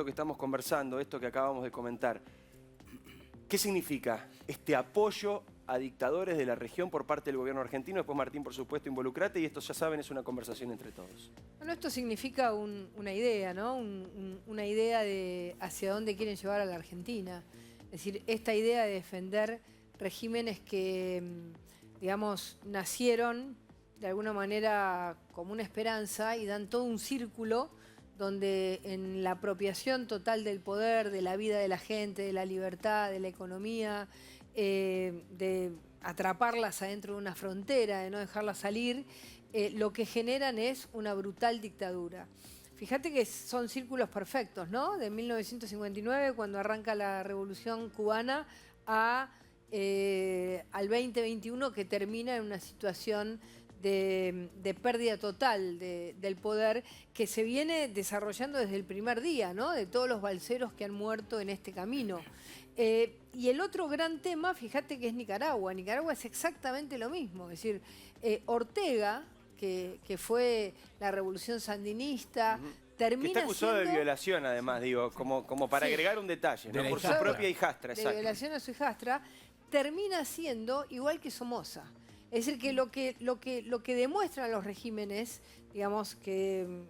esto que estamos conversando, esto que acabamos de comentar, ¿qué significa este apoyo a dictadores de la región por parte del gobierno argentino? Después Martín, por supuesto, involucrate, y esto ya saben, es una conversación entre todos. Bueno, esto significa una idea, ¿no? Una idea de hacia dónde quieren llevar a la Argentina. Es decir, esta idea de defender regímenes que, digamos, nacieron de alguna manera como una esperanza y dan todo un círculo donde en la apropiación total del poder, de la vida de la gente, de la libertad, de la economía, de atraparlas adentro de una frontera, de no dejarlas salir, lo que generan es una brutal dictadura. Fíjate que son círculos perfectos, ¿no? De 1959, cuando arranca la Revolución Cubana, al 2021, que termina en una situación de pérdida total del poder que se viene desarrollando desde el primer día, ¿no? De todos los balseros que han muerto en este camino. Y el otro gran tema, fíjate que es Nicaragua. Nicaragua es exactamente lo mismo. Es decir, Ortega, que fue la revolución sandinista, termina que está acusado siendo, de violación, además, digo, como para agregar un detalle, ¿no? Por su propia hijastra, de exacto. violación a su hijastra, termina siendo igual que Somoza. Es decir, que lo que demuestran los regímenes, digamos, que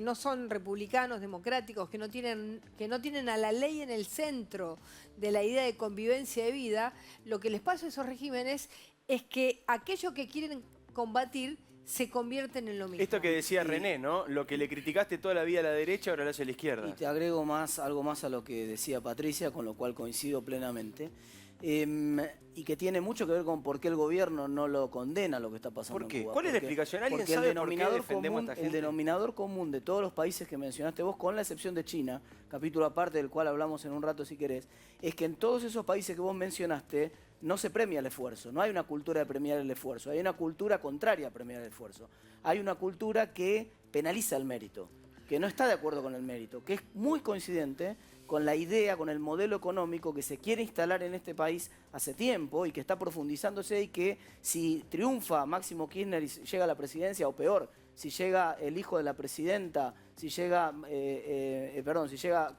no son republicanos, democráticos, que no tienen a la ley en el centro de la idea de convivencia de vida, lo que les pasa a esos regímenes es que aquello que quieren combatir se convierten en lo mismo. Esto que decía René, ¿no? Lo que le criticaste toda la vida a la derecha, ahora lo hace a la izquierda. Y te agrego algo más a lo que decía Patricia, con lo cual coincido plenamente. Y que tiene mucho que ver con por qué el gobierno no lo condena lo que está pasando ¿Por qué? en Cuba. ¿Cuál es la explicación? ¿Alguien porque sabe por qué defendemos a esta gente? El denominador común de todos los países que mencionaste vos, con la excepción de China, capítulo aparte del cual hablamos en un rato si querés, es que en todos esos países que vos mencionaste no se premia el esfuerzo, no hay una cultura de premiar el esfuerzo, hay una cultura contraria a premiar el esfuerzo. Hay una cultura que penaliza el mérito, que no está de acuerdo con el mérito, que es muy coincidente con la idea, con el modelo económico que se quiere instalar en este país hace tiempo y que está profundizándose, y que si triunfa Máximo Kirchner y llega a la presidencia, o peor, si llega el hijo de la presidenta, si llega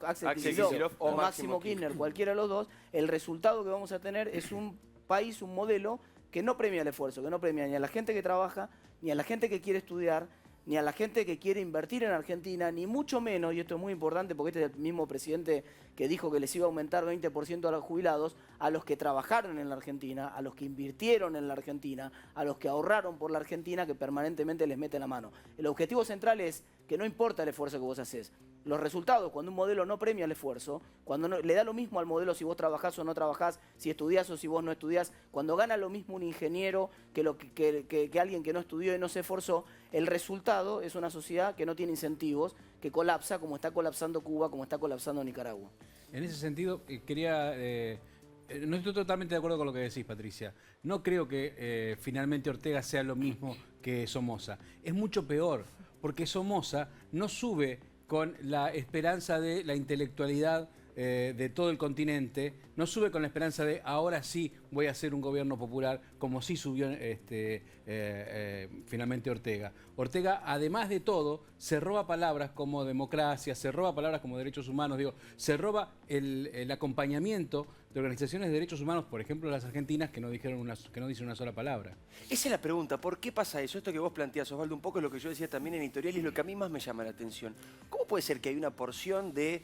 Axel Kicillof o Máximo Kirchner, cualquiera de los dos, el resultado que vamos a tener es un país, un modelo que no premia el esfuerzo, que no premia ni a la gente que trabaja, ni a la gente que quiere estudiar, ni a la gente que quiere invertir en Argentina, ni mucho menos, y esto es muy importante porque este es el mismo presidente que dijo que les iba a aumentar 20% a los jubilados, a los que trabajaron en la Argentina, a los que invirtieron en la Argentina, a los que ahorraron por la Argentina, que permanentemente les mete la mano. El objetivo central es que no importa el esfuerzo que vos haces. Los resultados, cuando un modelo no premia el esfuerzo, cuando le da lo mismo al modelo si vos trabajás o no trabajás, si estudiás o si vos no estudiás, cuando gana lo mismo un ingeniero que alguien que no estudió y no se esforzó, el resultado es una sociedad que no tiene incentivos, que colapsa como está colapsando Cuba, como está colapsando Nicaragua. En ese sentido, no estoy totalmente de acuerdo con lo que decís, Patricia. No creo que finalmente Ortega sea lo mismo que Somoza. Es mucho peor, porque Somoza no sube con la esperanza de la intelectualidad de todo el continente, no sube con la esperanza de ahora sí voy a hacer un gobierno popular, como sí subió finalmente Ortega. Ortega, además de todo, se roba palabras como democracia, se roba palabras como derechos humanos, digo, se roba el acompañamiento de organizaciones de derechos humanos, por ejemplo las argentinas, que no dicen una sola palabra. Esa es la pregunta, ¿por qué pasa eso? Esto que vos planteás, Osvaldo, un poco es lo que yo decía también en editorial y es lo que a mí más me llama la atención. ¿Cómo puede ser que hay una porción de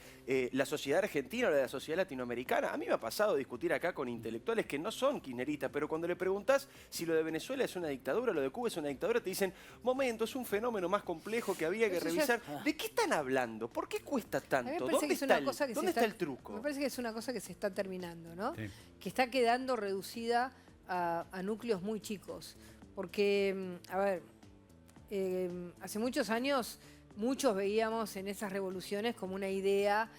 la sociedad argentina o de la sociedad latinoamericana? A mí me ha pasado discutir acá con intelectuales que no son kirchneristas, pero cuando le preguntás si lo de Venezuela es una dictadura, lo de Cuba es una dictadura, te dicen, momento, es un fenómeno más complejo que había que revisar. ¿De qué están hablando? ¿Por qué cuesta tanto? ¿Dónde está el truco? Me parece que es una cosa que se está terminando, ¿no? Sí. Que está quedando reducida a núcleos muy chicos. Porque, a ver, hace muchos años muchos veíamos en esas revoluciones como una idea,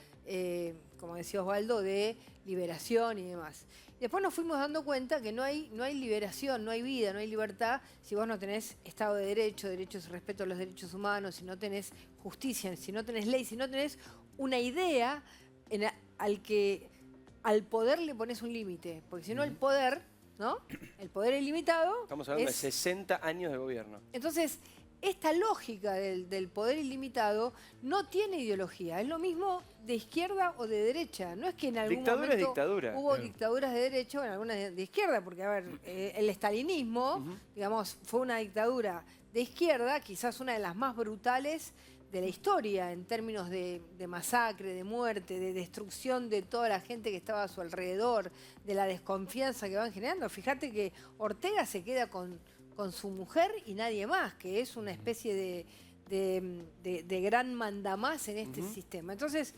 como decía Osvaldo, de liberación y demás. Después nos fuimos dando cuenta que no hay liberación, no hay vida, no hay libertad si vos no tenés Estado de Derecho, derechos, respeto a los derechos humanos, si no tenés justicia, si no tenés ley, si no tenés una idea al poder le pones un límite. Porque si no el poder, ¿no? El poder ilimitado. Estamos hablando de 60 años de gobierno. Entonces, esta lógica del poder ilimitado no tiene ideología. Es lo mismo de izquierda o de derecha. No es que en algún Dictadura es momento dictadura. hubo dictaduras de derecha o en algunas de izquierda, porque, a ver, el estalinismo, digamos, fue una dictadura de izquierda, quizás una de las más brutales de la historia en términos de masacre, de muerte, de destrucción de toda la gente que estaba a su alrededor, de la desconfianza que van generando. Fíjate que Ortega se queda con su mujer y nadie más, que es una especie de gran mandamás en este sistema. Entonces,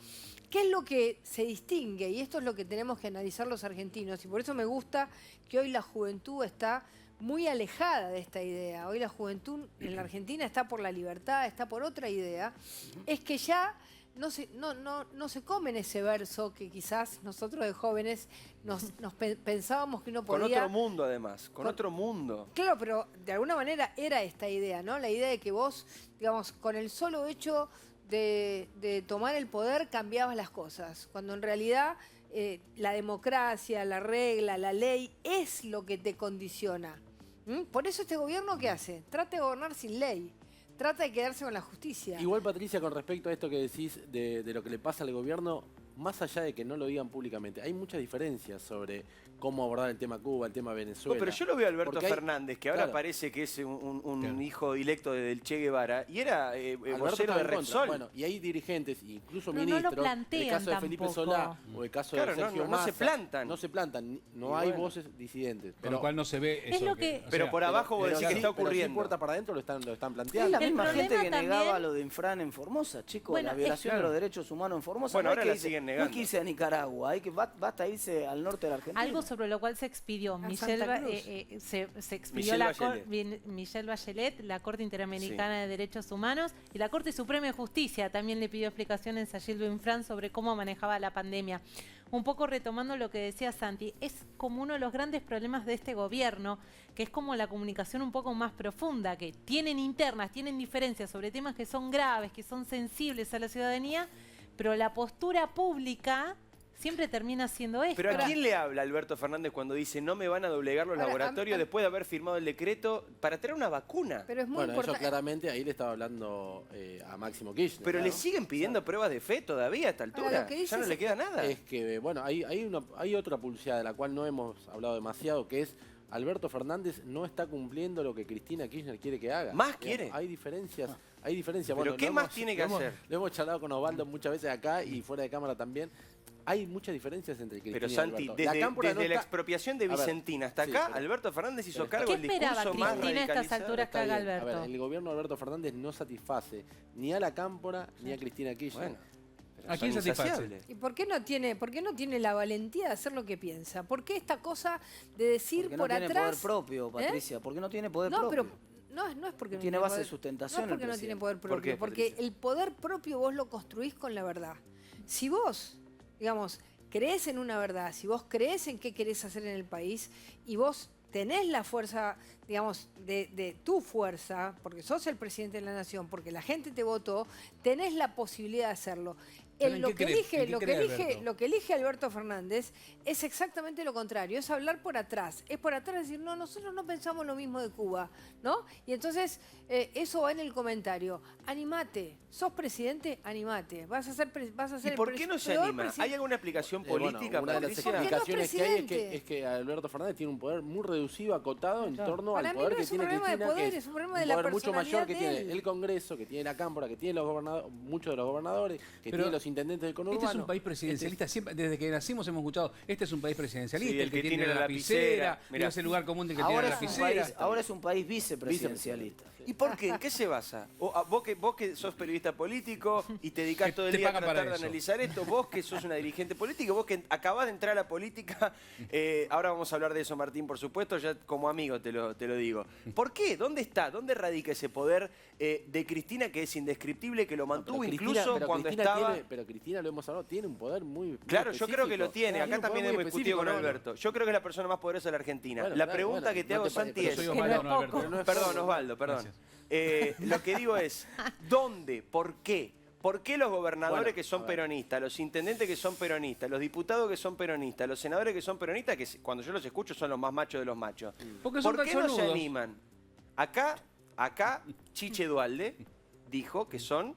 ¿qué es lo que se distingue? Y esto es lo que tenemos que analizar los argentinos, y por eso me gusta que hoy la juventud está muy alejada de esta idea. Hoy la juventud en la Argentina está por la libertad, está por otra idea. Es que ya no se comen ese verso que quizás nosotros de jóvenes pensábamos que uno podía... Con otro mundo, además, con otro mundo. Claro, pero de alguna manera era esta idea, ¿no? La idea de que vos, digamos, con el solo hecho de tomar el poder cambiabas las cosas, cuando en realidad la democracia, la regla, la ley es lo que te condiciona. Por eso este gobierno, ¿qué hace? Trata de gobernar sin ley. Trata de quedarse con la justicia. Igual, Patricia, con respecto a esto que decís de lo que le pasa al gobierno, más allá de que no lo digan públicamente, hay muchas diferencias sobre cómo abordar el tema Cuba, el tema Venezuela. Pero yo lo veo a Alberto Porque Fernández, que ahora claro, parece que es un hijo directo del Che Guevara, y era Alberto vocero está de en contra. Repsol. Bueno, y hay dirigentes, incluso Pero no lo ministros, el plantean caso de Felipe tampoco. Solá o el caso Claro, de Sergio no se Massa. plantan. No se plantan, no Y hay bueno. voces disidentes. Con lo cual no se ve Es eso. lo que- o Pero sea, por abajo vos decís que está Pero sí, ocurriendo. puerta para adentro lo están Es planteando. la El misma gente problema que también- negaba lo de Infran en Formosa, chicos. Bueno, la violación de los derechos humanos en Formosa. Bueno, No hay ahora que la irse- siguen No negando. hay que irse a Nicaragua, basta irse al norte de la Argentina. Algo sobre lo cual se expidió A Michelle, Santa Cruz. se expidió Michelle Bachelet, la Corte Interamericana de Derechos Humanos, y la Corte Suprema de Justicia también le pidió explicaciones a Gildo Infran sobre cómo manejaba la pandemia. Un poco retomando lo que decía Santi, es como uno de los grandes problemas de este gobierno, que es como la comunicación un poco más profunda, que tienen internas, tienen diferencias sobre temas que son graves, que son sensibles a la ciudadanía, pero la postura pública siempre termina siendo esto. Pero ¿a quién le habla Alberto Fernández cuando dice no me van a doblegar los Ahora, laboratorios después de haber firmado el decreto para traer una vacuna? Pero es muy Bueno, eso importante. claramente ahí le estaba hablando a Máximo Kirchner. Pero ¿no? le siguen pidiendo pruebas de fe todavía a esta Ahora, altura. lo que dice Ya no es- le queda nada. Es que, bueno, hay otra publicidad de la cual no hemos hablado demasiado, que es Alberto Fernández no está cumpliendo lo que Cristina Kirchner quiere que haga. ¿Más quiere? Hay diferencias, hay diferencias. ¿Pero Bueno, qué lo más hemos- tiene que lo hemos- hacer? Lo hemos charlado con Osvaldo muchas veces acá y fuera de cámara también. Hay muchas diferencias entre Cristina Pero y Santi, Alberto. desde, Cámpora desde no la está- expropiación de A ver, Vicentina hasta sí, acá, pero- Alberto Fernández hizo pero cargo ¿Qué del discurso esperaba más Cristina a estas radicalizado. alturas que haga Está bien. Alberto? A ver, el gobierno de Alberto Fernández no satisface ni a la Cámpora ni a Cristina Kirchner. Bueno, pero ¿A quién son satisface? insaciables. ¿Y por qué no tiene la valentía de hacer lo que piensa? ¿Por qué esta cosa de decir Porque no por tiene atrás? poder propio, Patricia. Porque no tiene poder No, propio. pero no es porque no Tiene base de poder- sustentación No es porque el no tiene presidente. poder ¿Por propio, qué, porque Patricia? el poder propio vos lo construís con la verdad. Si vos, digamos, crees en una verdad, si vos crees en qué querés hacer en el país y vos tenés la fuerza, digamos, de tu fuerza, porque sos el presidente de la nación, porque la gente te votó, tenés la posibilidad de hacerlo. ¿Pero en Lo qué que cree- elige, en qué lo que cree elige, Alberto? lo que elige Alberto Fernández es exactamente lo contrario, es hablar por atrás, es por atrás decir, no, nosotros no pensamos lo mismo de Cuba, ¿no? Y entonces eso va en el comentario, animate, sos presidente, animate, vas a ser ¿Y por qué no se peor anima? ¿Hay alguna explicación política, una de las Patricia? ¿Por qué no es explicaciones que hay presidente? es que Alberto Fernández tiene un poder muy reducido, acotado en torno Para al mí poder no que es un tiene problema de Cristina, poder, que es un problema de la poder mucho mayor que personalidad de tiene él. el Congreso, que tiene la Cámpora, que tiene los gobernadores, muchos de los gobernadores, que Pero tiene los intendentes del conurbano. Este es un país presidencialista. Siempre, desde que nacimos hemos escuchado, este es un país presidencialista, Sí, el que tiene la lapicera, mirá. ese lugar común del que tiene Ahora la es, un lapicera. país, ahora es un país vicepresidencialista. ¿Y por qué? ¿En qué se basa? Vos que sos periodista político y te dedicás Que todo el te día a pagan tratar para de eso. analizar esto, vos que sos una dirigente política, vos que acabás de entrar a la política, ahora vamos a hablar de eso, Martín, por supuesto, ya como amigo te lo digo. ¿Por qué? ¿Dónde está? ¿Dónde radica ese poder de Cristina que es indescriptible, que lo mantuvo incluso cuando estaba... Pero Cristina, lo hemos hablado, tiene un poder muy Claro, yo creo que lo tiene. Acá un poder también muy hemos discutido específico, con ¿no? Alberto. Yo creo que es la persona más poderosa de la Argentina. Bueno, La claro, pregunta bueno, que te no hago, te Santi, parece, es... Soy Que Osvaldo, no es no Alberto. poco. Pero no es Perdón, poco. Osvaldo, perdón. Gracias. Lo que digo es, ¿dónde? ¿Por qué? ¿Por qué los gobernadores Bueno, que son a ver. peronistas, los intendentes que son peronistas, los diputados que son peronistas, los senadores que son peronistas, que cuando yo los escucho son los más machos de los machos? Porque son ¿Por qué no se cachonudos. animan? Acá Acá Chiche Dualde dijo que son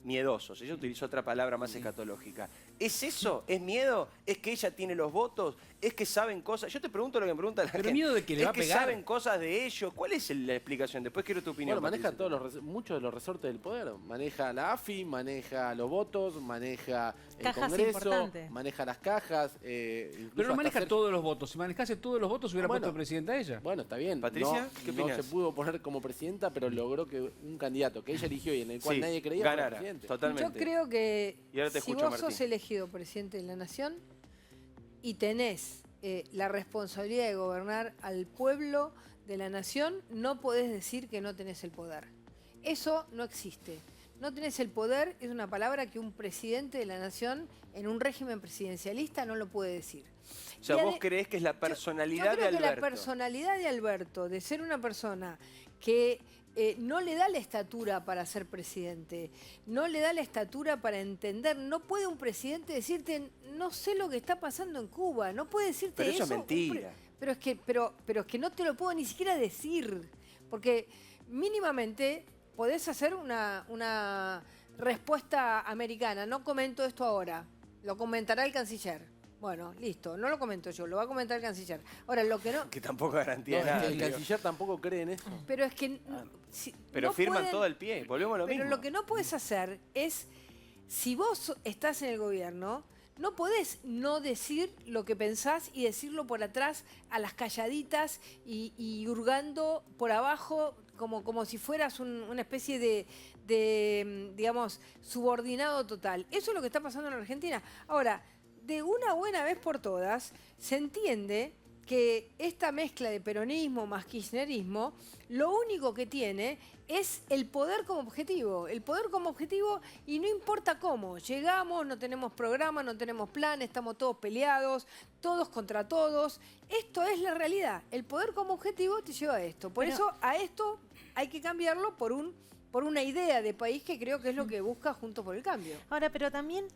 miedosos. Ella utilizó otra palabra más escatológica. ¿Es eso? ¿Es miedo? ¿Es que ella tiene los votos? ¿Es que saben cosas? Yo te pregunto lo que me pregunta la gente. ¿Pero miedo de que le va a pegar? ¿Es que saben cosas de ellos? ¿Cuál es la explicación? Después quiero tu opinión. Bueno, maneja Patricia. muchos de los resortes del poder. Maneja la AFI, maneja los votos, maneja el Cajas Congreso, importantes. maneja las cajas. Incluso Pero no hasta maneja hacer- todos los votos. Si manejase todos los votos, hubiera Bueno. puesto presidenta a ella. Bueno, está bien. Patricia, ¿qué no opinás? se pudo poner como presidenta, pero logró que un candidato que ella eligió y en el cual Sí, nadie creía fuera ganara, presidente. totalmente. Yo creo que Y ahora te si escucho, vos sos Martín. elegido presidente de la nación y tenés la responsabilidad de gobernar al pueblo de la nación, no podés decir que no tenés el poder. Eso no existe. No tenés el poder es una palabra que un presidente de la nación en un régimen presidencialista no lo puede decir. O sea, Y vos creés que es la personalidad yo creo de que Alberto. la personalidad de Alberto, de ser una persona que no le da la estatura para ser presidente, no le da la estatura para entender, no puede un presidente decirte, no sé lo que está pasando en Cuba, no puede decirte Pero eso es eso. mentira. Pero es que no te lo puedo ni siquiera decir, porque mínimamente podés hacer una respuesta americana. No comento esto ahora, lo comentará el canciller. Bueno, listo, no lo comento yo, lo va a comentar el canciller. Ahora, lo que no... Que tampoco garantía No, es nada. que el digo. canciller tampoco cree en eso. Pero es que... Pero no firman pueden- todo al pie. Volvemos a lo Pero mismo. lo que no puedes hacer es, si vos estás en el gobierno, no podés no decir lo que pensás y decirlo por atrás a las calladitas y hurgando por abajo como si fueras una especie de, digamos, subordinado total. Eso es lo que está pasando en la Argentina. Ahora, de una buena vez por todas, se entiende que esta mezcla de peronismo más kirchnerismo, lo único que tiene es el poder como objetivo. El poder como objetivo y no importa cómo. Llegamos, no tenemos programa, no tenemos plan, estamos todos peleados, todos contra todos. Esto es la realidad. El poder como objetivo te lleva a esto. Por Pero- eso a esto hay que cambiarlo por una idea de país que creo que es lo que busca Juntos por el Cambio. Ahora, pero también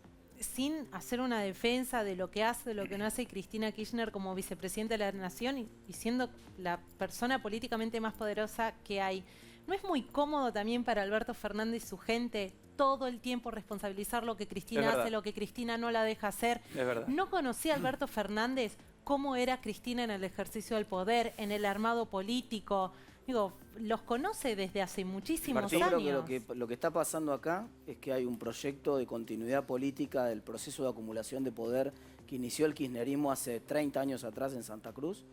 sin hacer una defensa de lo que hace, de lo que no hace Cristina Kirchner como vicepresidenta de la Nación y siendo la persona políticamente más poderosa que hay, ¿no es muy cómodo también para Alberto Fernández y su gente todo el tiempo responsabilizar lo que Es Cristina verdad. hace, lo que Cristina no la deja hacer? Es verdad. ¿No conocía Alberto Fernández cómo era Cristina en el ejercicio del poder, en el armado político? Digo, los conoce desde hace muchísimos Martín, Yo años. creo que lo que está pasando acá es que hay un proyecto de continuidad política del proceso de acumulación de poder que inició el kirchnerismo hace 30 años atrás en Santa Cruz,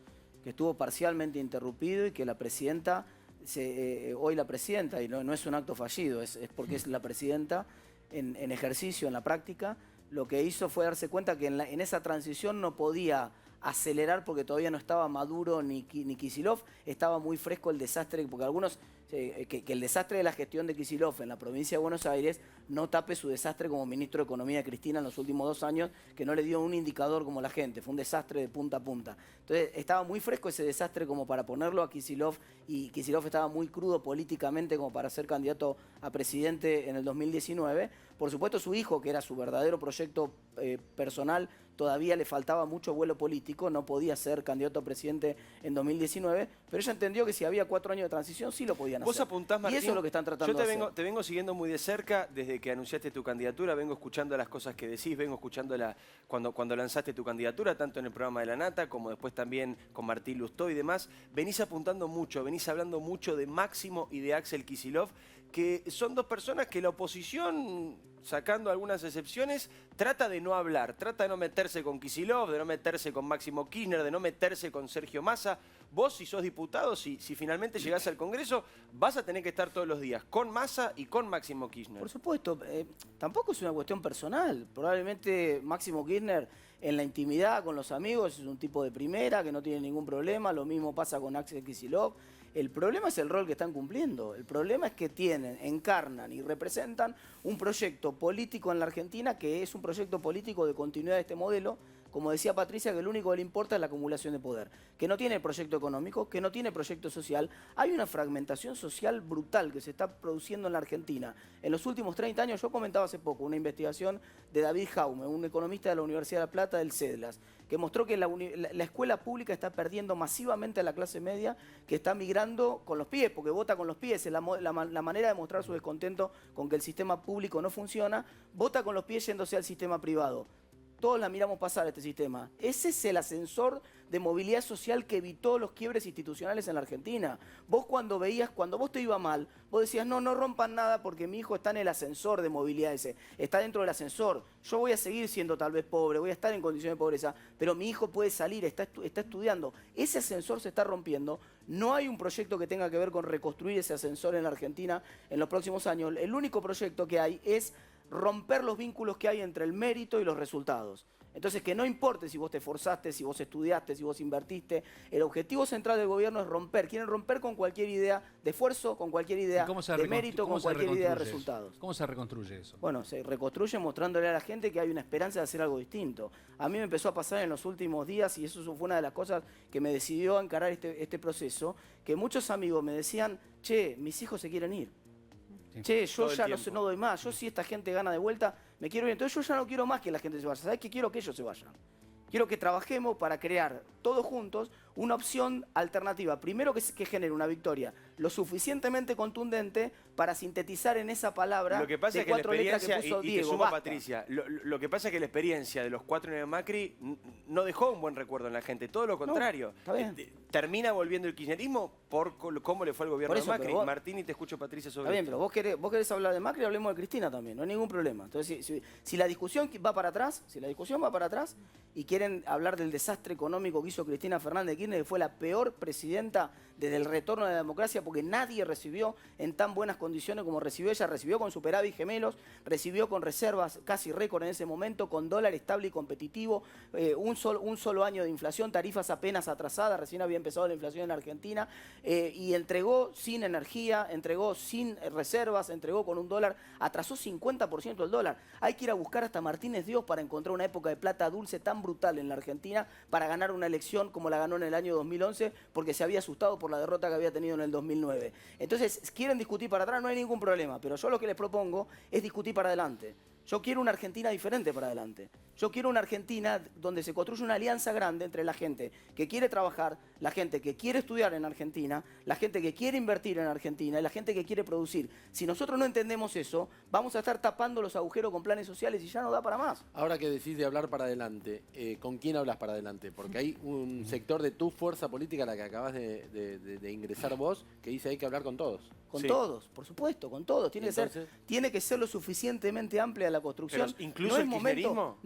que estuvo parcialmente interrumpido y que la presidenta, hoy la presidenta, y no es un acto fallido, es porque es la presidenta en ejercicio, en la práctica, lo que hizo fue darse cuenta que en esa transición no podía acelerar porque todavía no estaba Maduro ni Kicillof, estaba muy fresco el desastre, porque algunos, que el desastre de la gestión de Kicillof en la provincia de Buenos Aires no tape su desastre como ministro de Economía de Cristina en los últimos 2 años, que no le dio un indicador como la gente, fue un desastre de punta a punta. Entonces estaba muy fresco ese desastre como para ponerlo a Kicillof, y Kicillof estaba muy crudo políticamente como para ser candidato a presidente en el 2019. Por supuesto su hijo, que era su verdadero proyecto personal, todavía le faltaba mucho vuelo político, no podía ser candidato a presidente en 2019, pero ella entendió que si había 4 años de transición sí lo podían Vos hacer. apuntás, Martín. Y eso es lo que están tratando Yo te de hacer. te vengo siguiendo muy de cerca desde que anunciaste tu candidatura, vengo escuchando las cosas que decís, vengo escuchando cuando lanzaste tu candidatura, tanto en el programa de La Nata como después también con Martín Lustó y demás. Venís apuntando mucho, venís hablando mucho de Máximo y de Axel Kicillof, que son dos personas que la oposición, sacando algunas excepciones, trata de no hablar, trata de no meterse con Kicillof, de no meterse con Máximo Kirchner, de no meterse con Sergio Massa. Vos, si sos diputado, si finalmente llegás al Congreso, vas a tener que estar todos los días con Massa y con Máximo Kirchner. Por supuesto, tampoco es una cuestión personal. Probablemente Máximo Kirchner en la intimidad con los amigos es un tipo de primera que no tiene ningún problema. Lo mismo pasa con Axel Kicillof. El problema es el rol que están cumpliendo. El problema es que encarnan y representan un proyecto político en la Argentina que es un proyecto político de continuidad de este modelo, como decía Patricia, que lo único que le importa es la acumulación de poder, que no tiene proyecto económico, que no tiene proyecto social. Hay una fragmentación social brutal que se está produciendo en la Argentina. En los últimos 30 años, yo comentaba hace poco una investigación de David Jaume, un economista de la Universidad de La Plata, del CEDLAS, que mostró que la escuela pública está perdiendo masivamente a la clase media, que está migrando con los pies, porque vota con los pies, es la manera de mostrar su descontento con que el sistema público no funciona, vota con los pies yéndose al sistema privado. Todos la miramos pasar a este sistema. Ese es el ascensor de movilidad social que evitó los quiebres institucionales en la Argentina. Vos cuando vos te iba mal, vos decías, no rompan nada porque mi hijo está en el ascensor de movilidad ese, está dentro del ascensor. Yo voy a seguir siendo tal vez pobre, voy a estar en condiciones de pobreza, pero mi hijo puede salir, está estudiando. Ese ascensor se está rompiendo. No hay un proyecto que tenga que ver con reconstruir ese ascensor en la Argentina en los próximos años. El único proyecto que hay es romper los vínculos que hay entre el mérito y los resultados. Entonces, que no importe si vos te esforzaste, si vos estudiaste, si vos invertiste, el objetivo central del gobierno es romper. Quieren romper con cualquier idea de esfuerzo, con cualquier idea de mérito, con cualquier idea de resultados. ¿Cómo se reconstruye eso? Bueno, se reconstruye mostrándole a la gente que hay una esperanza de hacer algo distinto. A mí me empezó a pasar en los últimos días, y eso fue una de las cosas que me decidió a encarar este proceso, que muchos amigos me decían, che, mis hijos se quieren ir. Che, yo ya no doy más. Yo si esta gente gana de vuelta, me quiero ir. Entonces yo ya no quiero más que la gente se vaya. ¿Sabés qué quiero? Que ellos se vayan. Quiero que trabajemos para crear todos juntos una opción alternativa. Primero que genere una victoria lo suficientemente contundente para sintetizar en esa palabra lo que pasa de 4 letras que puso Diego. Te sumo, Patricia, lo que pasa es que la experiencia de los 4 años de Macri no dejó un buen recuerdo en la gente. Todo lo contrario. No, está bien. Termina volviendo el kirchnerismo por cómo le fue al gobierno de Macri. Martín, y te escucho, Patricia, sobre Está bien, esto. pero vos querés hablar de Macri, hablemos de Cristina también. No hay ningún problema. Entonces, si la discusión va para atrás, y quieren hablar del desastre económico que hizo Cristina Fernández de Kirchner, que fue la peor presidenta desde el retorno de la democracia, porque nadie recibió en tan buenas condiciones como recibió ella. Recibió con superávit gemelos, recibió con reservas casi récord en ese momento, con dólar estable y competitivo, un solo año de inflación, tarifas apenas atrasadas, recién había empezado la inflación en Argentina, y entregó sin energía, entregó sin reservas, entregó con un dólar, atrasó 50% el dólar. Hay que ir a buscar hasta Martínez Dios para encontrar una época de plata dulce tan brutal en la Argentina para ganar una elección como la ganó en el año 2011, porque se había asustado por la derrota que había tenido en el 2009. Entonces, quieren discutir para atrás, no hay ningún problema, pero yo lo que les propongo es discutir para adelante. Yo quiero una Argentina diferente para adelante. Yo quiero una Argentina donde se construye una alianza grande entre la gente que quiere trabajar, la gente que quiere estudiar en Argentina, la gente que quiere invertir en Argentina y la gente que quiere producir. Si nosotros no entendemos eso, vamos a estar tapando los agujeros con planes sociales y ya no da para más. Ahora que decís de hablar para adelante, ¿con quién hablas para adelante? Porque hay un sector de tu fuerza política a la que acabas de ingresar vos que dice hay que hablar con todos. Con todos, por supuesto, con todos. Tiene que ser lo suficientemente amplia la construcción. Pero incluso el kirchnerismo.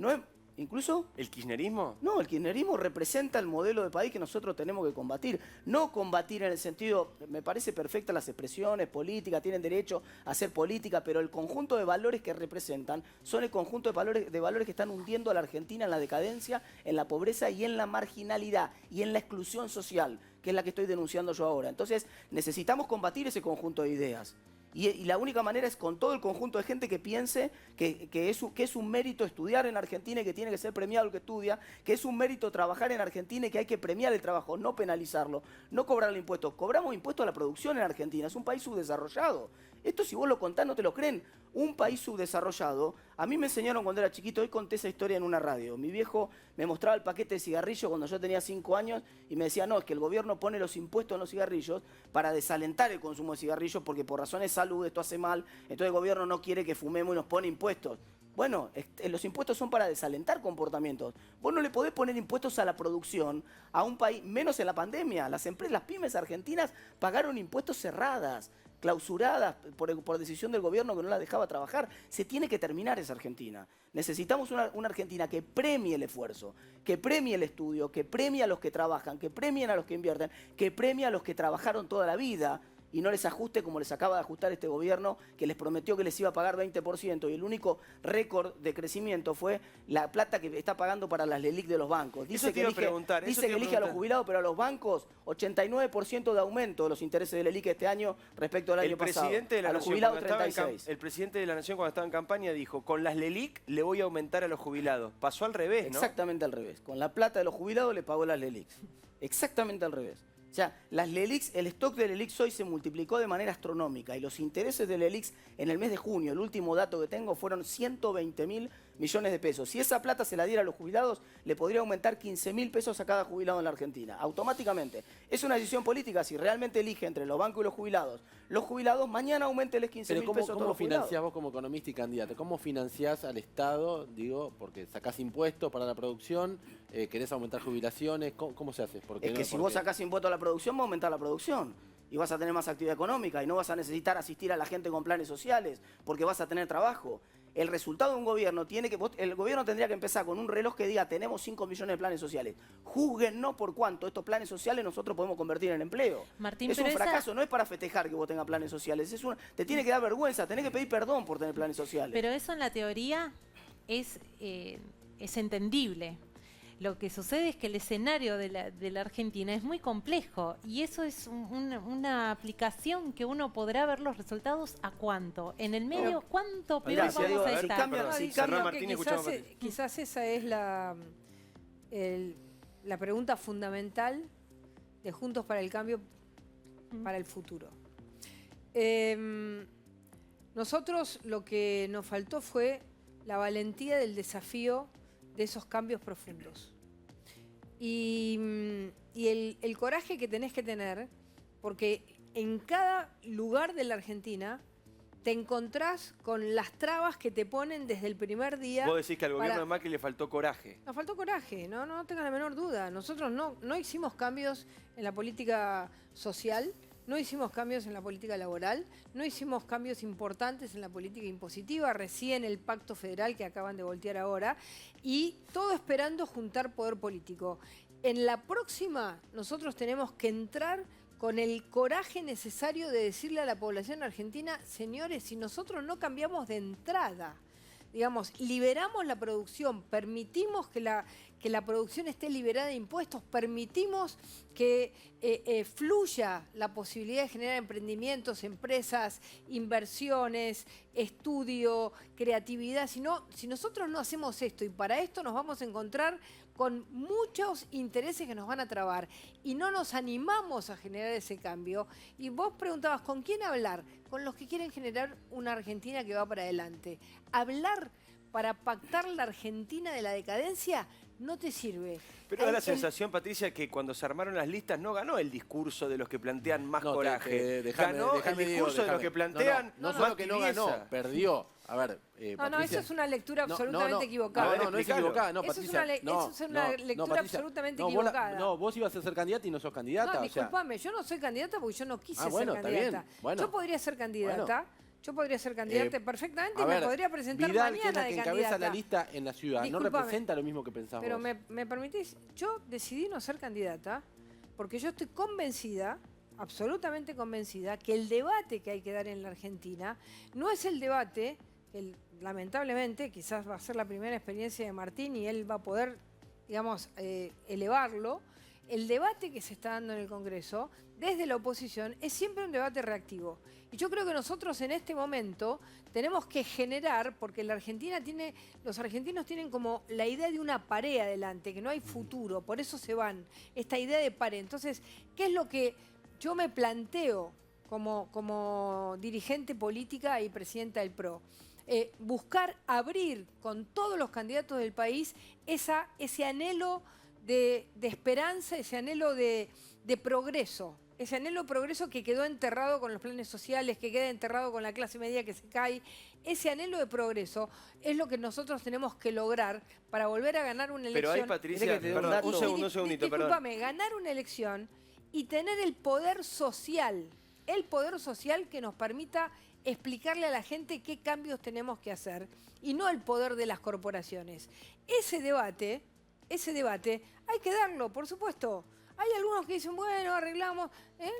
¿Incluso? ¿El kirchnerismo? No, el kirchnerismo representa el modelo de país que nosotros tenemos que combatir. No combatir en el sentido, me parece perfecta las expresiones políticas, tienen derecho a hacer política, pero el conjunto de valores que representan son el conjunto de valores que están hundiendo a la Argentina en la decadencia, en la pobreza y en la marginalidad y en la exclusión social, que es la que estoy denunciando yo ahora. Entonces, necesitamos combatir ese conjunto de ideas. Y la única manera es con todo el conjunto de gente que piense que es un mérito estudiar en Argentina y que tiene que ser premiado el que estudia, que es un mérito trabajar en Argentina y que hay que premiar el trabajo, no penalizarlo, no cobrarle impuestos. Cobramos impuestos a la producción en Argentina, es un país subdesarrollado. Esto si vos lo contás no te lo creen. Un país subdesarrollado, a mí me enseñaron cuando era chiquito, hoy conté esa historia en una radio. Mi viejo me mostraba el paquete de cigarrillos cuando yo tenía 5 años y me decía, no, es que el gobierno pone los impuestos en los cigarrillos para desalentar el consumo de cigarrillos porque por razones de salud esto hace mal, entonces el gobierno no quiere que fumemos y nos pone impuestos. Bueno, los impuestos son para desalentar comportamientos. Vos no le podés poner impuestos a la producción a un país, menos en la pandemia. Las pymes argentinas pagaron impuestos cerradas, clausuradas por decisión del gobierno que no las dejaba trabajar. Se tiene que terminar esa Argentina. Necesitamos una Argentina que premie el esfuerzo, que premie el estudio, que premie a los que trabajan, que premien a los que invierten, que premie a los que trabajaron toda la vida. y no les ajuste como les acaba de ajustar este gobierno, que les prometió que les iba a pagar 20%, y el único récord de crecimiento fue la plata que está pagando para las LELIQ de los bancos. Dice que elige a los jubilados, pero a los bancos 89% de aumento de los intereses de LELIQ este año respecto al año pasado. A los jubilados 36%. El presidente de la Nación cuando estaba en campaña dijo, con las LELIQ le voy a aumentar a los jubilados. Pasó al revés, ¿no? Exactamente al revés. Con la plata de los jubilados le pagó las LELIQ. Exactamente al revés. O sea, las LELIQ, el stock de LELIQ hoy se multiplicó de manera astronómica y los intereses de LELIQ en el mes de junio, el último dato que tengo, fueron 120.000 millones de pesos. Si esa plata se la diera a los jubilados, le podría aumentar 15.000 pesos a cada jubilado en la Argentina, automáticamente. Es una decisión política, si realmente elige entre los bancos y los jubilados mañana aumenteles 15.000 pesos a todos los jubilados. ¿Cómo financiás vos como economista y candidato? ¿Cómo financiás al Estado? Digo, porque sacás impuestos para la producción, querés aumentar jubilaciones, ¿cómo se hace? Es que si vos sacás impuestos a la producción, va a aumentar la producción. Y vas a tener más actividad económica y no vas a necesitar asistir a la gente con planes sociales porque vas a tener trabajo. El resultado de un gobierno el gobierno tendría que empezar con un reloj que diga tenemos 5 millones de planes sociales. Júzguennos por cuánto estos planes sociales nosotros podemos convertir en empleo. Martín, es un fracaso, no es para festejar que vos tengas planes sociales. Te tiene que dar vergüenza, tenés que pedir perdón por tener planes sociales. Pero eso en la teoría es entendible. Lo que sucede es que el escenario de la Argentina es muy complejo y eso es una aplicación que uno podrá ver los resultados a cuánto. En el medio, ¿cuánto peor vamos a estar? Quizás esa es la pregunta fundamental de Juntos para el Cambio para el futuro. Nosotros lo que nos faltó fue la valentía del desafío de esos cambios profundos. Y el coraje que tenés que tener, porque en cada lugar de la Argentina te encontrás con las trabas que te ponen desde el primer día. Vos decís que al gobierno de Macri le faltó coraje. Nos faltó coraje, no tengas la menor duda. Nosotros no hicimos cambios en la política social, no hicimos cambios en la política laboral, no hicimos cambios importantes en la política impositiva, recién el pacto federal que acaban de voltear ahora, y todo esperando juntar poder político. En la próxima nosotros tenemos que entrar con el coraje necesario de decirle a la población argentina, señores, si nosotros no cambiamos de entrada, digamos, liberamos la producción, permitimos que la producción esté liberada de impuestos, permitimos que fluya la posibilidad de generar emprendimientos, empresas, inversiones, estudio, creatividad. Si nosotros no hacemos esto, y para esto nos vamos a encontrar con muchos intereses que nos van a trabar y no nos animamos a generar ese cambio. Y vos preguntabas, ¿con quién hablar? Con los que quieren generar una Argentina que va para adelante. Hablar para pactar la Argentina de la decadencia no te sirve. Pero da la sensación, Patricia, que cuando se armaron las listas no ganó el discurso de los que plantean más coraje. Ganó el discurso de los que plantean no solo que no ganó, perdió. A ver, Patricia, eso es una lectura absolutamente equivocada. No es equivocada, no, Patricia. Eso es una lectura absolutamente equivocada. No, vos ibas a ser candidata y no sos candidata. No, disculpame, yo no soy candidata porque yo no quise ser candidata. Está bien. Bueno, yo podría ser candidata. Yo podría ser candidata perfectamente y me podría presentar Vidal, mañana que es la que de encabeza candidata. la lista en la ciudad, Disculpame, no representa lo mismo que pensamos. Pero me permitís, yo decidí no ser candidata porque yo estoy convencida, absolutamente convencida, que el debate que hay que dar en la Argentina no es el debate, que lamentablemente quizás va a ser la primera experiencia de Martín y él va a poder, digamos, elevarlo. El debate que se está dando en el Congreso desde la oposición es siempre un debate reactivo. Y yo creo que nosotros en este momento tenemos que generar, porque los argentinos tienen como la idea de una pared adelante, que no hay futuro, por eso se van, esta idea de pared. Entonces, ¿qué es lo que yo me planteo como dirigente política y presidenta del PRO? Buscar abrir con todos los candidatos del país ese anhelo de esperanza, ese anhelo de progreso. Ese anhelo de progreso que quedó enterrado con los planes sociales, que queda enterrado con la clase media que se cae. Ese anhelo de progreso es lo que nosotros tenemos que lograr para volver a ganar una elección. Pero ahí, Patricia, perdón, un segundito, discúlpame, ganar una elección y tener el poder social que nos permita explicarle a la gente qué cambios tenemos que hacer y no el poder de las corporaciones. Ese debate hay que darlo, por supuesto. Hay algunos que dicen, bueno, arreglamos,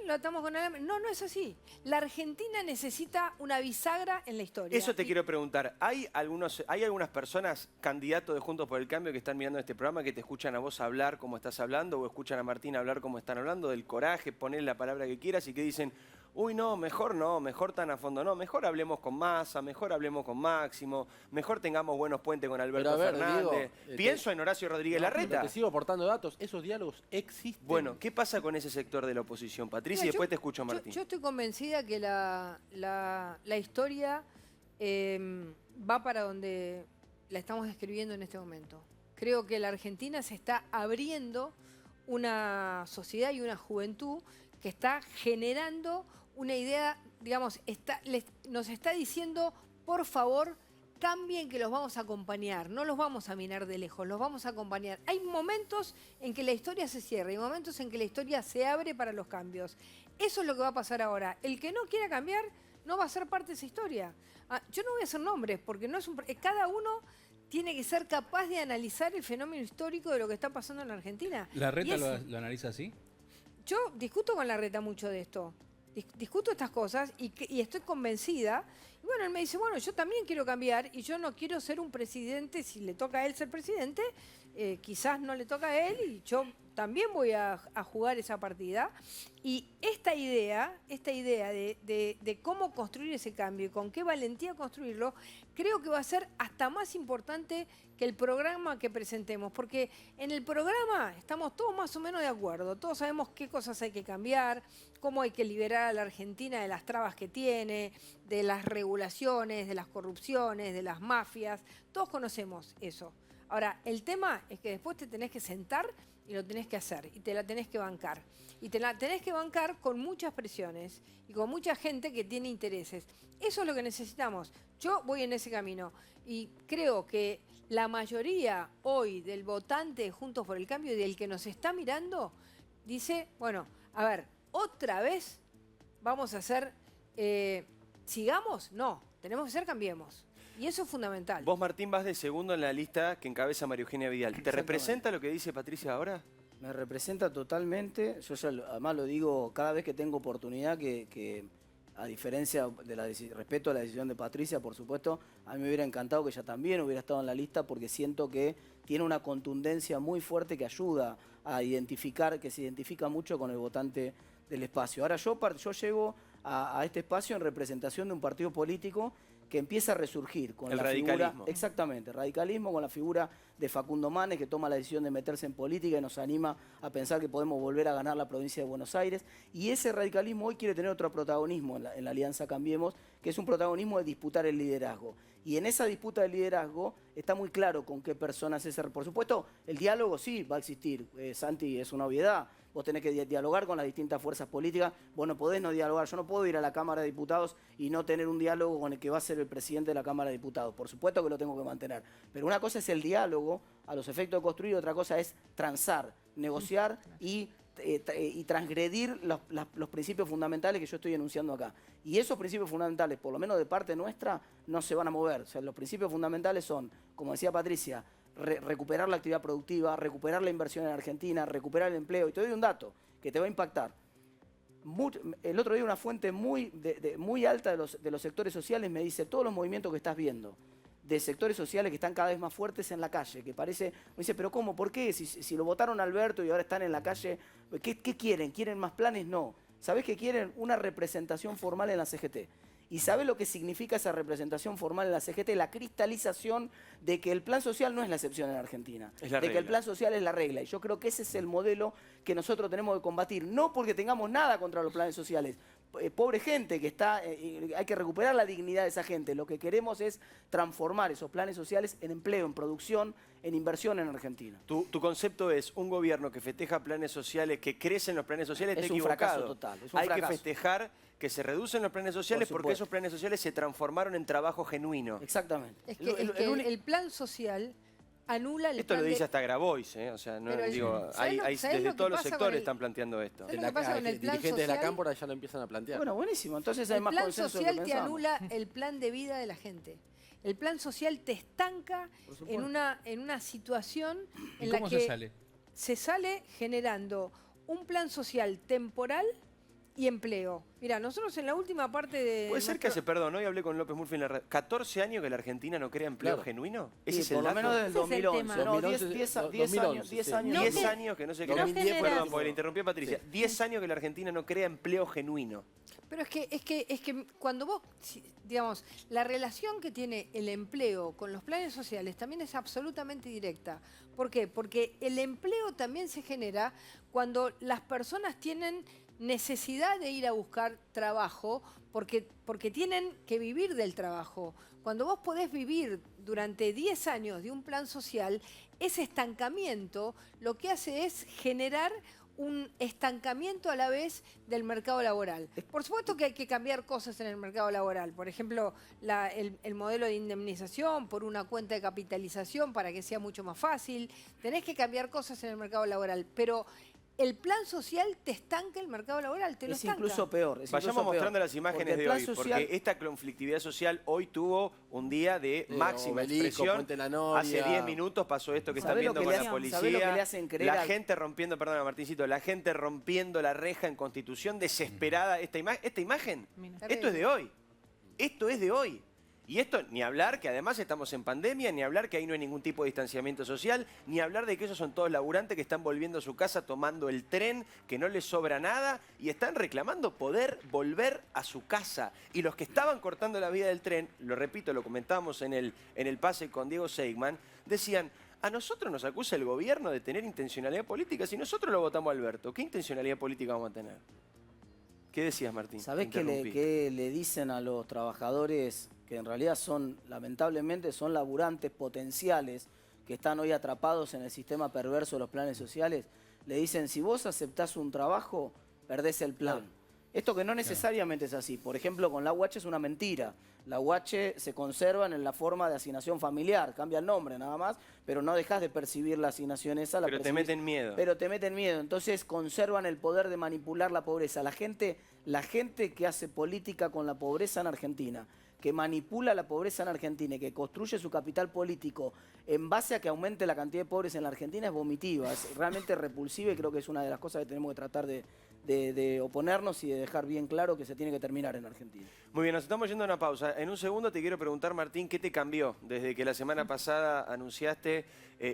lo atamos con alambre. No, no es así. La Argentina necesita una bisagra en la historia. Eso te quiero preguntar. ¿Hay algunas personas, candidatos de Juntos por el Cambio, que están mirando este programa, que te escuchan a vos hablar como estás hablando, o escuchan a Martín hablar como están hablando, del coraje, poner la palabra que quieras, y que dicen, uy, no, mejor tan a fondo no, mejor hablemos con Massa, mejor hablemos con Máximo, mejor tengamos buenos puentes con Alberto Fernández? Diego, Pienso en Horacio Rodríguez Larreta. Te sigo aportando datos, esos diálogos existen. Bueno, ¿qué pasa con ese sector de la oposición, Patricia? Mira, Y después te escucho, Martín. Yo estoy convencida que la historia va para donde la estamos describiendo en este momento. Creo que la Argentina se está abriendo una sociedad y una juventud que está generando una idea, digamos, nos está diciendo, por favor, cambien, que los vamos a acompañar, no los vamos a mirar de lejos, los vamos a acompañar. Hay momentos en que la historia se cierra, hay momentos en que la historia se abre para los cambios. Eso es lo que va a pasar ahora. El que no quiera cambiar no va a ser parte de esa historia. Yo no voy a hacer nombres, porque no es cada uno tiene que ser capaz de analizar el fenómeno histórico de lo que está pasando en la Argentina. ¿Larreta lo analiza así? Yo discuto con Larreta mucho de esto. Discuto estas cosas y estoy convencida. Y bueno, él me dice, bueno, yo también quiero cambiar y yo no quiero ser un presidente. Si le toca a él ser presidente, quizás no le toca a él y yo también voy a jugar esa partida. Y esta idea de cómo construir ese cambio y con qué valentía construirlo, creo que va a ser hasta más importante que el programa que presentemos. Porque en el programa estamos todos más o menos de acuerdo. Todos sabemos qué cosas hay que cambiar, cómo hay que liberar a la Argentina de las trabas que tiene, de las regulaciones, de las corrupciones, de las mafias. Todos conocemos eso. Ahora, el tema es que después te tenés que sentar y lo tenés que hacer y te la tenés que bancar. Y te la tenés que bancar con muchas presiones y con mucha gente que tiene intereses. Eso es lo que necesitamos. Yo voy en ese camino y creo que la mayoría hoy del votante de Juntos por el Cambio y del que nos está mirando dice, bueno, a ver, otra vez vamos a hacer, sigamos, no, tenemos que ser cambiemos. Y eso es fundamental. Vos, Martín, vas de segundo en la lista que encabeza María Eugenia Vidal. ¿Te representa lo que dice Patricia ahora? Me representa totalmente. Yo ya además lo digo cada vez que tengo oportunidad, que a diferencia de respeto a la decisión de Patricia, por supuesto, a mí me hubiera encantado que ella también hubiera estado en la lista, porque siento que tiene una contundencia muy fuerte que ayuda a identificar, que se identifica mucho con el votante del espacio. Ahora yo llego a este espacio en representación de un partido político que empieza a resurgir con la figura, exactamente, radicalismo, con la figura de Facundo Manes, que toma la decisión de meterse en política y nos anima a pensar que podemos volver a ganar la provincia de Buenos Aires. Y ese radicalismo hoy quiere tener otro protagonismo en la Alianza Cambiemos, que es un protagonismo de disputar el liderazgo. Y en esa disputa del liderazgo está muy claro con qué personas es. Por supuesto, el diálogo sí va a existir. Santi, es una obviedad. Vos tenés que dialogar con las distintas fuerzas políticas. Vos no podés no dialogar. Yo no puedo ir a la Cámara de Diputados y no tener un diálogo con el que va a ser el presidente de la Cámara de Diputados. Por supuesto que lo tengo que mantener. Pero una cosa es el diálogo a los efectos de construir, otra cosa es transar, negociar y transgredir los principios fundamentales que yo estoy enunciando acá. Y esos principios fundamentales, por lo menos de parte nuestra, no se van a mover. O sea, los principios fundamentales son, como decía Patricia, recuperar la actividad productiva, recuperar la inversión en Argentina, recuperar el empleo. Y te doy un dato que te va a impactar. El otro día una fuente muy alta de los sectores sociales me dice, todos los movimientos que estás viendo de sectores sociales que están cada vez más fuertes en la calle, que parece, me dice, pero ¿cómo? ¿Por qué? Si lo votaron a Alberto y ahora están en la calle, ¿qué quieren? ¿Quieren más planes? No. ¿Sabés que quieren? Una representación formal en la CGT. ¿Y sabés lo que significa esa representación formal en la CGT? La cristalización de que el plan social no es la excepción en Argentina. De que el plan social es la regla. Y yo creo que ese es el modelo que nosotros tenemos que combatir. No porque tengamos nada contra los planes sociales. Pobre gente que está, hay que recuperar la dignidad de esa gente. Lo que queremos es transformar esos planes sociales en empleo, en producción, en inversión en Argentina. Tu concepto es un gobierno que festeja planes sociales, que crece en los planes sociales, es un fracaso total. Es un fracaso. Hay que festejar que se reducen los planes sociales porque esos planes sociales se transformaron en trabajo genuino. Exactamente. Es que el plan social anula el Esto plan lo dice hasta Grabois, ¿eh? O sea, no, digo, desde todos los sectores están planteando esto. ¿Sabes lo que pasa con el plan dirigentes social? de la Cámpora ya lo empiezan a plantear. Bueno, buenísimo. Entonces hay más consenso de lo que El plan social te anula el plan de vida de la gente. El plan social te estanca en una situación en la que se sale? Se sale generando un plan social temporal y empleo. Mira, nosotros en la última parte de... Puede ser que hace, perdón, hoy hablé con López Murphy en la radio, 14 años que la Argentina no crea empleo genuino. ¿Ese es el por lo dato? menos desde el Ese es el 2011. tema. No, 2011, 10 sí. años. 10 años que no se crea. genera- Perdón, porque le interrumpí a Patricia. 10 años que la Argentina no crea empleo genuino. Pero es que cuando vos, digamos, la relación que tiene el empleo con los planes sociales también es absolutamente directa. ¿Por qué? Porque el empleo también se genera cuando las personas tienen necesidad de ir a buscar trabajo porque tienen que vivir del trabajo. Cuando vos podés vivir durante 10 años de un plan social, ese estancamiento lo que hace es generar un estancamiento a la vez del mercado laboral. Por supuesto que hay que cambiar cosas en el mercado laboral. Por ejemplo, el modelo de indemnización por una cuenta de capitalización para que sea mucho más fácil. Tenés que cambiar cosas en el mercado laboral, pero el plan social te estanca el mercado laboral, te lo estanca. Es incluso peor. Vayamos mostrando las imágenes de hoy, porque esta conflictividad social hoy tuvo un día de máxima expresión. Puente La Noria. Hace 10 minutos pasó esto que están viendo con la policía. ¿Sabés lo que le hacen creer la gente rompiendo, perdona Martincito, la gente rompiendo la reja en Constitución, desesperada. Esta imagen, esto es de hoy. Esto es de hoy. Y esto, ni hablar que además estamos en pandemia, ni hablar que ahí no hay ningún tipo de distanciamiento social, ni hablar de que esos son todos laburantes que están volviendo a su casa tomando el tren, que no les sobra nada, y están reclamando poder volver a su casa. Y los que estaban cortando la vía del tren, lo repito, lo comentábamos en el pase con Diego Seigman, decían, a nosotros nos acusa el gobierno de tener intencionalidad política, si nosotros lo votamos a Alberto, ¿qué intencionalidad política vamos a tener? ¿Qué decías, Martín? ¿Sabés qué le dicen a los trabajadores que en realidad lamentablemente, son laburantes potenciales que están hoy atrapados en el sistema perverso de los planes sociales? Le dicen, si vos aceptás un trabajo, perdés el plan. Esto que no necesariamente es así. Por ejemplo, con la UH es una mentira. La UH se conservan en la forma de asignación familiar, cambia el nombre nada más, pero no dejas de percibir la asignación esa. Pero te meten miedo. Pero te meten miedo, entonces conservan el poder de manipular la pobreza. La gente que hace política con la pobreza en Argentina, que manipula la pobreza en Argentina y que construye su capital político en base a que aumente la cantidad de pobres en la Argentina es vomitiva, es realmente repulsiva y creo que es una de las cosas que tenemos que tratar de oponernos y de dejar bien claro que se tiene que terminar en Argentina. Muy bien, nos estamos yendo a una pausa. En un segundo te quiero preguntar, Martín, ¿qué te cambió desde que la semana pasada anunciaste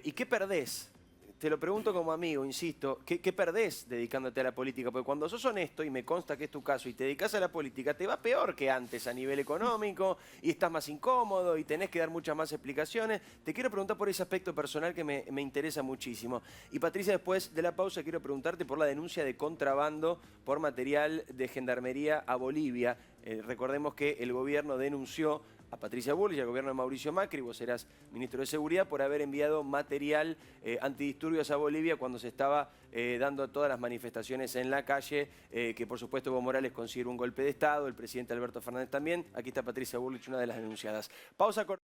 y qué perdés? Te lo pregunto como amigo, insisto, ¿qué perdés dedicándote a la política? Porque cuando sos honesto, y me consta que es tu caso, y te dedicas a la política, te va peor que antes a nivel económico, y estás más incómodo, y tenés que dar muchas más explicaciones. Te quiero preguntar por ese aspecto personal que me interesa muchísimo. Y Patricia, después de la pausa, quiero preguntarte por la denuncia de contrabando por material de gendarmería a Bolivia. Recordemos que el gobierno denunció a Patricia Bullrich y al gobierno de Mauricio Macri, vos eras ministro de Seguridad, por haber enviado material antidisturbios a Bolivia cuando se estaba dando todas las manifestaciones en la calle, que por supuesto Evo Morales consideró un golpe de Estado, el presidente Alberto Fernández también. Aquí está Patricia Bullrich, una de las denunciadas. Pausa corta.